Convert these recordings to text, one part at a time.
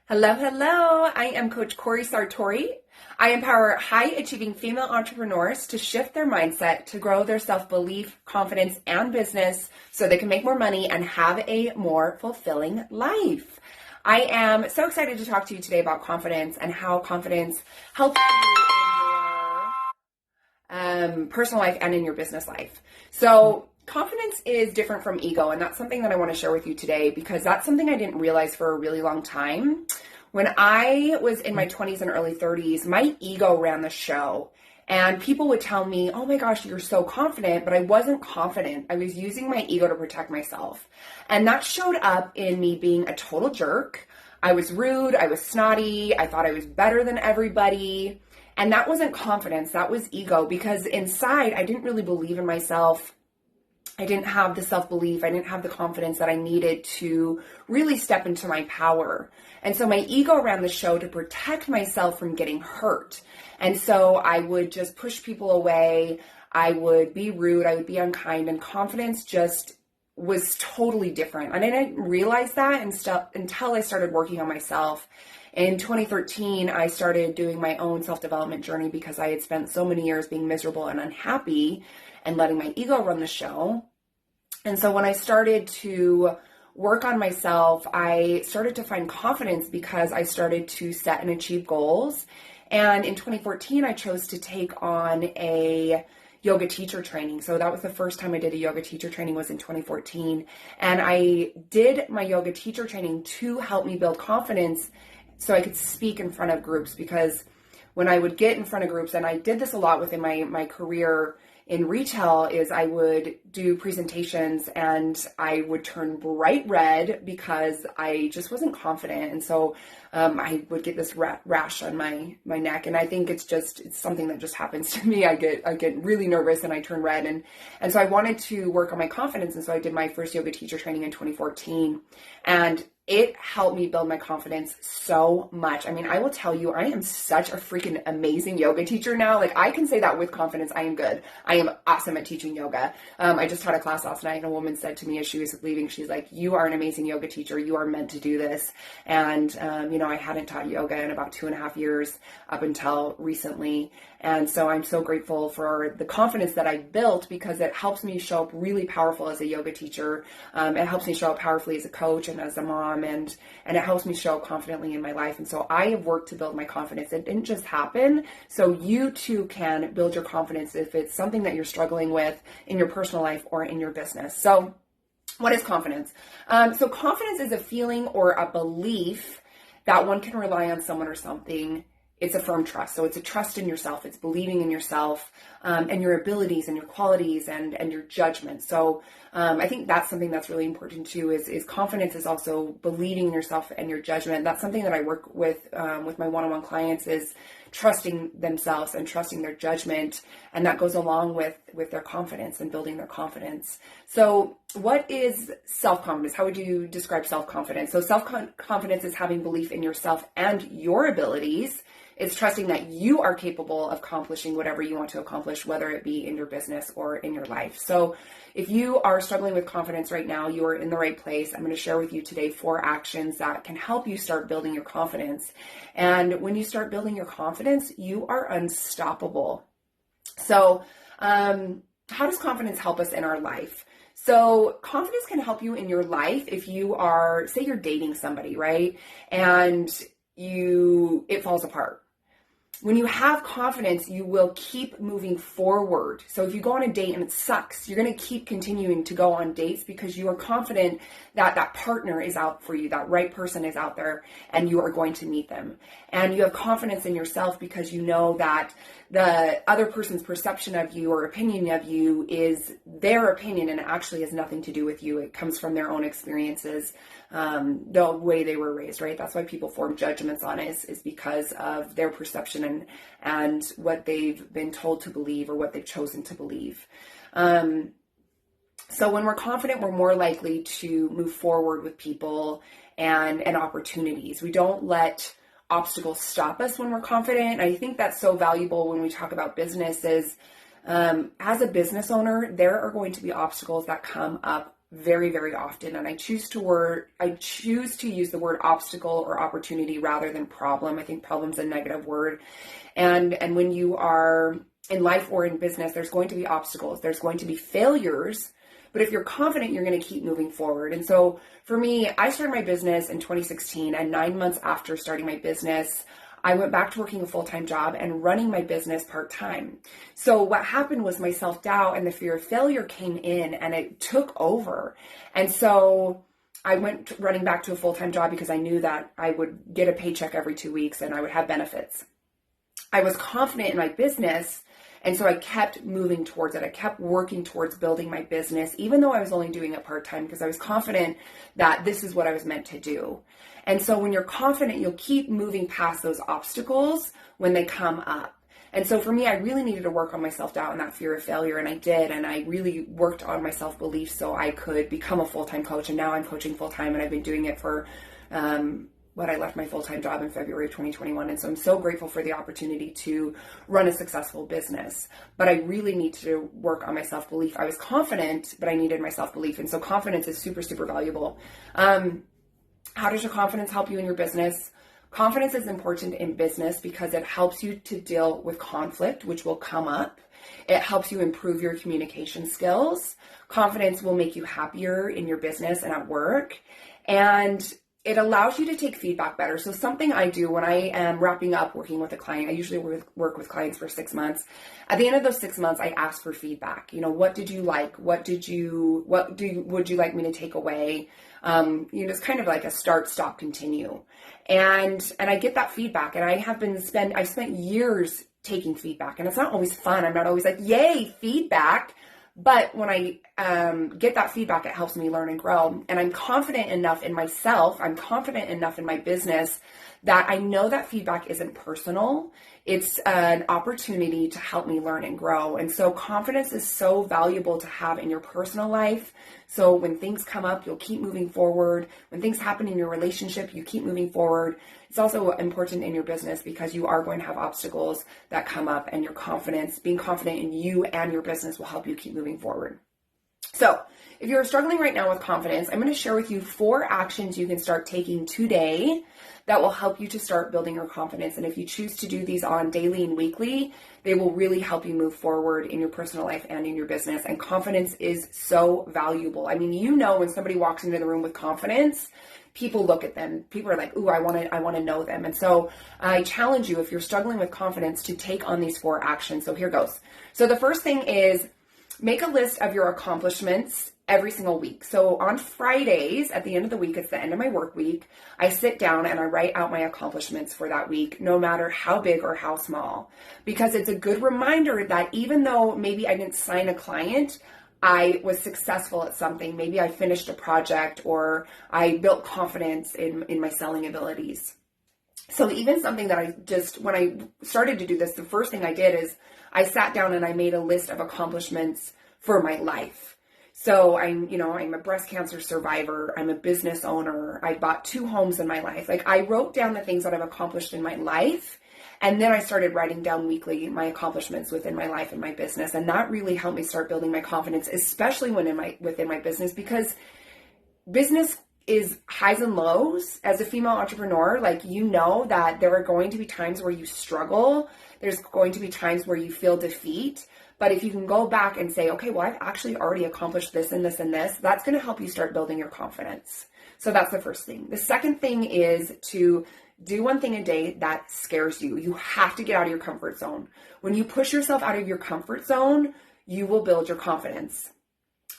Hello, hello. I am Coach Cori Sartori. I empower high-achieving female entrepreneurs to shift their mindset to grow their self-belief, confidence, and business so they can make more money and have a more fulfilling life. I am so excited to talk to you today about confidence and how confidence helps you in your personal life and in your business life. So confidence is different from ego, and that's something that I want to share with you today because that's something I didn't realize for a really long time. When I was in my 20s and early 30s, my ego ran the show, and people would tell me, oh my gosh, you're so confident, but I wasn't confident. I was using my ego to protect myself, and that showed up in me being a total jerk. I was rude, I was snotty, I thought I was better than everybody, and that wasn't confidence, that was ego, because inside I didn't really believe in myself. I didn't have the self-belief. I didn't have the confidence that I needed to really step into my power. And so my ego ran the show to protect myself from getting hurt. And so I would just push people away. I would be rude. I would be unkind. And confidence just was totally different. And I didn't realize that until I started working on myself. In 2013, I started doing my own self-development journey because I had spent so many years being miserable and unhappy and letting my ego run the show. And so when I started to work on myself, I started to find confidence because I started to set and achieve goals. And in 2014, I chose to take on a yoga teacher training. So that was the first time I did a yoga teacher training, was in 2014. And I did my yoga teacher training to help me build confidence so I could speak in front of groups, because when I would get in front of groups, and I did this a lot within my career in retail, is I would do presentations and I would turn bright red because I just wasn't confident. And so I would get this rash on my neck. And I think it's something that just happens to me. I get really nervous and I turn red. And so I wanted to work on my confidence. And so I did my first yoga teacher training in 2014. And it helped me build my confidence so much. I mean, I will tell you, I am such a freaking amazing yoga teacher now. Like, I can say that with confidence. I am good. I am awesome at teaching yoga. I just taught a class last night, and a woman said to me as she was leaving, she's like, you are an amazing yoga teacher. You are meant to do this. And, I hadn't taught yoga in about 2.5 years up until recently. And so I'm so grateful for the confidence that I built, because it helps me show up really powerful as a yoga teacher. It helps me show up powerfully as a coach and as a mom, and it helps me show up confidently in my life. And so I have worked to build my confidence. It didn't just happen. So you too can build your confidence if it's something that you're struggling with in your personal life or in your business. So what is confidence? So confidence is a feeling or a belief that one can rely on someone or something. It's a firm trust. So it's a trust in yourself. It's believing in yourself and your abilities and your qualities and your judgment. So I think that's something that's really important too, is confidence is also believing in yourself and your judgment. That's something that I work with my one-on-one clients, is trusting themselves and trusting their judgment. And that goes along with their confidence and building their confidence. So what is self-confidence? How would you describe self-confidence? So self-confidence is having belief in yourself and your abilities. It's trusting that you are capable of accomplishing whatever you want to accomplish, whether it be in your business or in your life. So if you are struggling with confidence right now, you are in the right place. I'm going to share with you today 4 actions that can help you start building your confidence. And when you start building your confidence, you are unstoppable. So how does confidence help us in our life? So confidence can help you in your life if you are, say you're dating somebody, right? And it falls apart. When you have confidence, you will keep moving forward. So if you go on a date and it sucks, you're going to keep continuing to go on dates because you are confident that that partner is out for you, that right person is out there, and you are going to meet them. And you have confidence in yourself because you know that the other person's perception of you or opinion of you is their opinion and it actually has nothing to do with you. It comes from their own experiences, the way they were raised, right? That's why people form judgments on it, is because of their perception and what they've been told to believe or what they've chosen to believe. So when we're confident, we're more likely to move forward with people and opportunities. We don't let obstacles stop us when we're confident. I think that's so valuable when we talk about business is, as a business owner, there are going to be obstacles that come up very, very often. And I choose to use the word obstacle or opportunity rather than problem. I think problem's a negative word. And when you are in life or in business, there's going to be obstacles. There's going to be failures. But if you're confident, you're going to keep moving forward. And so for me, I started my business in 2016, and 9 months after starting my business, I went back to working a full-time job and running my business part-time. So what happened was my self-doubt and the fear of failure came in and it took over. And so I went running back to a full-time job because I knew that I would get a paycheck every 2 weeks and I would have benefits. I was confident in my business, and so I kept moving towards it. I kept working towards building my business, even though I was only doing it part-time, because I was confident that this is what I was meant to do. And so when you're confident, you'll keep moving past those obstacles when they come up. And so for me, I really needed to work on my self-doubt and that fear of failure, and I did. And I really worked on my self-belief so I could become a full-time coach. And now I'm coaching full-time, and I've been doing it for I left my full-time job in February of 2021. And so I'm so grateful for the opportunity to run a successful business. But I really need to work on my self-belief. I was confident, but I needed my self-belief. And so confidence is super, super valuable. How does your confidence help you in your business? Confidence is important in business because it helps you to deal with conflict, which will come up. It helps you improve your communication skills. Confidence will make you happier in your business and at work. And it allows you to take feedback better. So something I do when I am wrapping up working with a client, I usually work with clients for 6 months. At the end of those 6 months, I ask for feedback. What did you like? Would you like me to take away? It's kind of like a start, stop, continue. And I get that feedback, and I spent years taking feedback, and it's not always fun. I'm not always like, yay, feedback. But when I get that feedback, it helps me learn and grow. And I'm confident enough in myself, I'm confident enough in my business that I know that feedback isn't personal. It's an opportunity to help me learn and grow. And so confidence is so valuable to have in your personal life. So when things come up, you'll keep moving forward. When things happen in your relationship, you keep moving forward. It's also important in your business because you are going to have obstacles that come up, and being confident in you and your business will help you keep moving forward. So if you're struggling right now with confidence, I'm going to share with you 4 actions you can start taking today that will help you to start building your confidence. And if you choose to do these on daily and weekly, they will really help you move forward in your personal life and in your business. And confidence is so valuable. I mean, when somebody walks into the room with confidence, people look at them. People are like, ooh, I want to know them. And so I challenge you, if you're struggling with confidence, to take on these 4 actions. So here goes. So the first thing is, make a list of your accomplishments every single week. So on Fridays, at the end of the week, it's the end of my work week, I sit down and I write out my accomplishments for that week, no matter how big or how small, because it's a good reminder that even though maybe I didn't sign a client, I was successful at something. Maybe I finished a project, or I built confidence in my selling abilities. So even something that when I started to do this, the first thing I did is I sat down and I made a list of accomplishments for my life. So I'm a breast cancer survivor. I'm a business owner. I bought 2 homes in my life. Like, I wrote down the things that I've accomplished in my life. And then I started writing down weekly my accomplishments within my life and my business. And that really helped me start building my confidence, especially within my business, because business is highs and lows. As a female entrepreneur, that there are going to be times where you struggle. There's going to be times where you feel defeat. But if you can go back and say, okay, well, I've actually already accomplished this and this and this, that's going to help you start building your confidence. So that's the first thing. The second thing is to do one thing a day that scares you. You have to get out of your comfort zone. When you push yourself out of your comfort zone, you will build your confidence.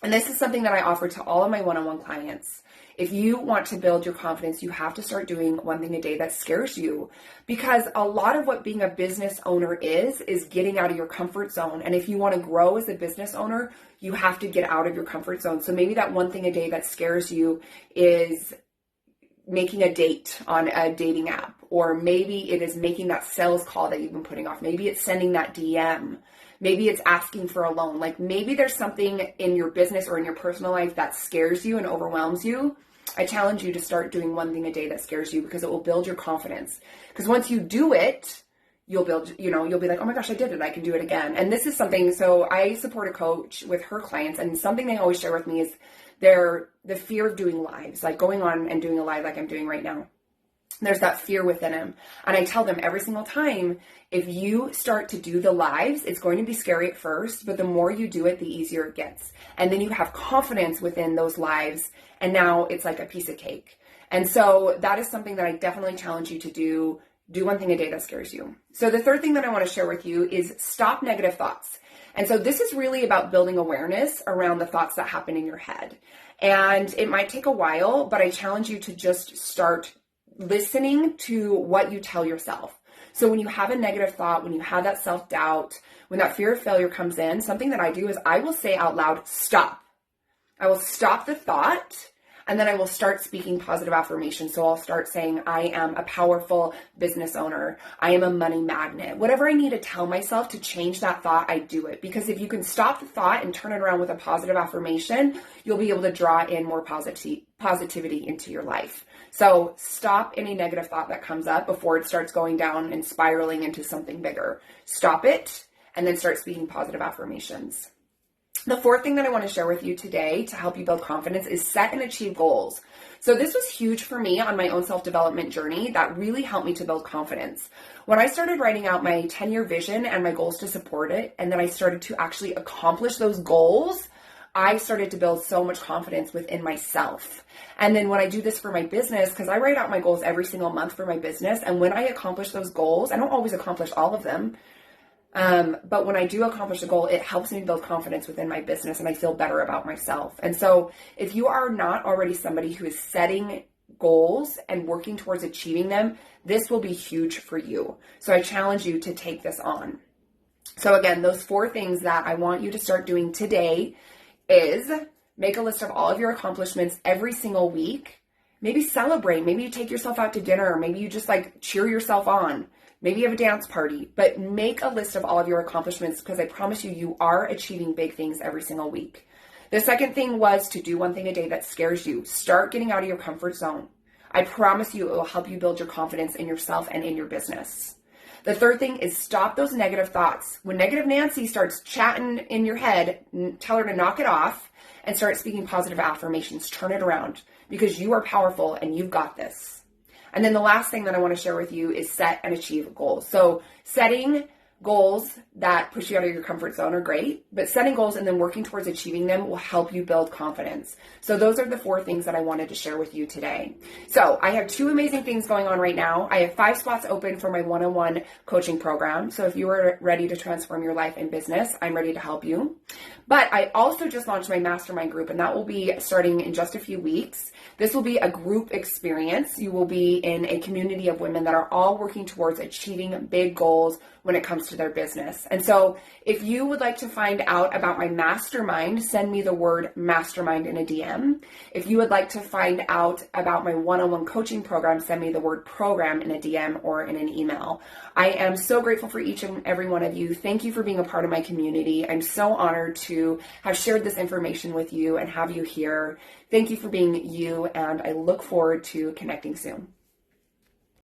And this is something that I offer to all of my one-on-one clients. If you want to build your confidence, you have to start doing one thing a day that scares you, because a lot of what being a business owner is getting out of your comfort zone. And if you want to grow as a business owner, you have to get out of your comfort zone. So maybe that one thing a day that scares you is making a date on a dating app, or maybe it is making that sales call that you've been putting off. Maybe it's sending that DM. Maybe it's asking for a loan. Maybe there's something in your business or in your personal life that scares you and overwhelms you. I challenge you to start doing one thing a day that scares you, because it will build your confidence. Because once you do it, you'll be like, oh my gosh, I did it. I can do it again. And this is something, so I support a coach with her clients, and something they always share with me is They're the fear of doing lives, like going on and doing a live like I'm doing right now. There's that fear within them. And I tell them every single time, if you start to do the lives, it's going to be scary at first, but the more you do it, the easier it gets. And then you have confidence within those lives. And now it's like a piece of cake. And so that is something that I definitely challenge you to do. Do one thing a day that scares you. So the third thing that I want to share with you is stop negative thoughts. And so this is really about building awareness around the thoughts that happen in your head. And it might take a while, but I challenge you to just start listening to what you tell yourself. So when you have a negative thought, when you have that self-doubt, when that fear of failure comes in, something that I do is I will say out loud, stop. I will stop the thought, and then I will start speaking positive affirmations. So I'll start saying, I am a powerful business owner. I am a money magnet. Whatever I need to tell myself to change that thought, I do it. Because if you can stop the thought and turn it around with a positive affirmation, you'll be able to draw in more positivity into your life. So stop any negative thought that comes up before it starts going down and spiraling into something bigger. Stop it and then start speaking positive affirmations. The fourth thing that I want to share with you today to help you build confidence is set and achieve goals. So this was huge for me on my own self-development journey. That really helped me to build confidence. When I started writing out my 10-year vision and my goals to support it, and then I started to actually accomplish those goals, I started to build so much confidence within myself. And then when I do this for my business, because I write out my goals every single month for my business, and when I accomplish those goals, I don't always accomplish all of them, but when I do accomplish a goal, it helps me build confidence within my business and I feel better about myself. And so if you are not already somebody who is setting goals and working towards achieving them, this will be huge for you. So I challenge you to take this on. So again, those 4 things that I want you to start doing today is make a list of all of your accomplishments every single week. Maybe celebrate. Maybe you take yourself out to dinner. Maybe you just like cheer yourself on. Maybe you have a dance party, but make a list of all of your accomplishments because I promise you, you are achieving big things every single week. The second thing was to do one thing a day that scares you. Start getting out of your comfort zone. I promise you it will help you build your confidence in yourself and in your business. The third thing is stop those negative thoughts. When negative Nancy starts chatting in your head, tell her to knock it off and start speaking positive affirmations. Turn it around because you are powerful and you've got this. And then the last thing that I want to share with you is set and achieve goals. So setting goals that push you out of your comfort zone are great, but setting goals and then working towards achieving them will help you build confidence. So those are the 4 things that I wanted to share with you today. So I have 2 amazing things going on right now. I have 5 spots open for my one-on-one coaching program. So if you are ready to transform your life and business, I'm ready to help you. But I also just launched my mastermind group, and that will be starting in just a few weeks. This will be a group experience. You will be in a community of women that are all working towards achieving big goals when it comes to their business. And so if you would like to find out about my mastermind, send me the word mastermind in a DM. If you would like to find out about my one-on-one coaching program, send me the word program in a DM or in an email. I am so grateful for each and every one of you. Thank you for being a part of my community. I'm so honored to have shared this information with you and have you here. Thank you for being you, and I look forward to connecting soon.